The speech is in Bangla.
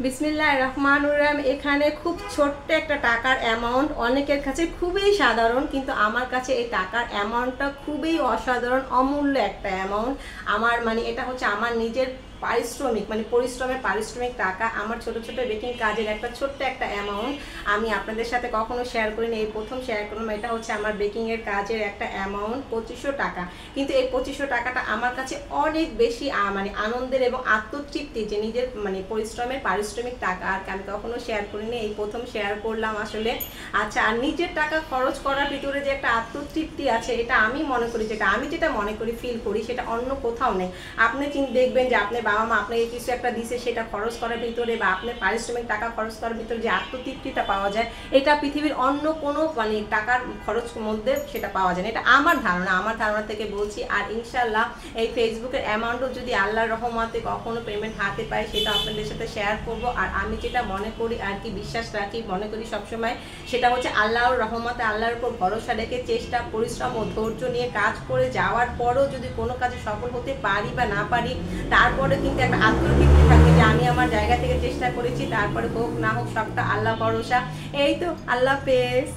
বিসমিল্লাহির রহমানির রহিম। এখানে খুব ছোট্ট একটা টাকার অ্যামাউন্ট, অনেকের কাছে খুবই সাধারণ, কিন্তু আমার কাছে এই টাকার অ্যামাউন্টটা খুবই অসাধারণ, অমূল্য একটা অ্যামাউন্ট। আমার এটা হচ্ছে আমার নিজের পারিশ্রমিক, পরিশ্রমের পারিশ্রমিক টাকা। আমার ছোট ছোট বেকিং কাজের একটা ছোট্ট একটা অ্যামাউন্ট আমি আপনাদের সাথে কখনো শেয়ার করিনি, এই প্রথম শেয়ার করলাম। এটা হচ্ছে আমার বেকিংয়ের কাজের একটা অ্যামাউন্ট, 2500 টাকা। কিন্তু এই 2500 টাকাটা আমার কাছে অনেক বেশি আনন্দের এবং আত্মতৃপ্তি, যে নিজের পরিশ্রমের পারিশ্রমিক টাকা আর আমি কখনো শেয়ার করিনি, এই প্রথম শেয়ার করলাম আসলে। আচ্ছা, আর নিজের টাকা খরচ করার ভিতরে যে একটা আত্মতৃপ্তি আছে, এটা আমি মনে করি, যেটা মনে করি, ফিল করি, সেটা অন্য কোথাও নেই। আপনি দেখবেন যে আপনি বাবা মা আপনাকে কিছু একটা দিছে, সেটা খরচ করার ভিতরে বা আপনার পারিশ্রমিক টাকা খরচ করার ভিতরে যে আত্মতৃপ্তিটা পাওয়া যায়, এটা পৃথিবীর অন্য কোনো টাকার খরচ মধ্যে সেটা পাওয়া যায় না। এটা আমার ধারণা থেকে বলছি। আর ইনশাল্লাহ এই ফেসবুকের অ্যামাউন্টও যদি আল্লাহর রহমতে কখনো পেমেন্ট হাতে পাই, সেটা আপনাদের সাথে শেয়ার করব। আর আমি যেটা মনে করি আর কি, বিশ্বাস রাখি, মনে করি সবসময়, সেটা হচ্ছে আল্লাহর রহমতে, আল্লাহর উপর ভরসা রেখে চেষ্টা, পরিশ্রম ও ধৈর্য নিয়ে কাজ করে যাওয়ার পরও যদি কোনো কাজে সফল হতে পারি বা না পারি, তারপরে কিন্তু একটা আত্মতৃপ্তি থাকে যে আমি আমার জায়গা থেকে চেষ্টা করেছি, তারপরে হোক না হোক সবটা আল্লাহ ভরসা। এই তো, আল্লাহ হাফেজ।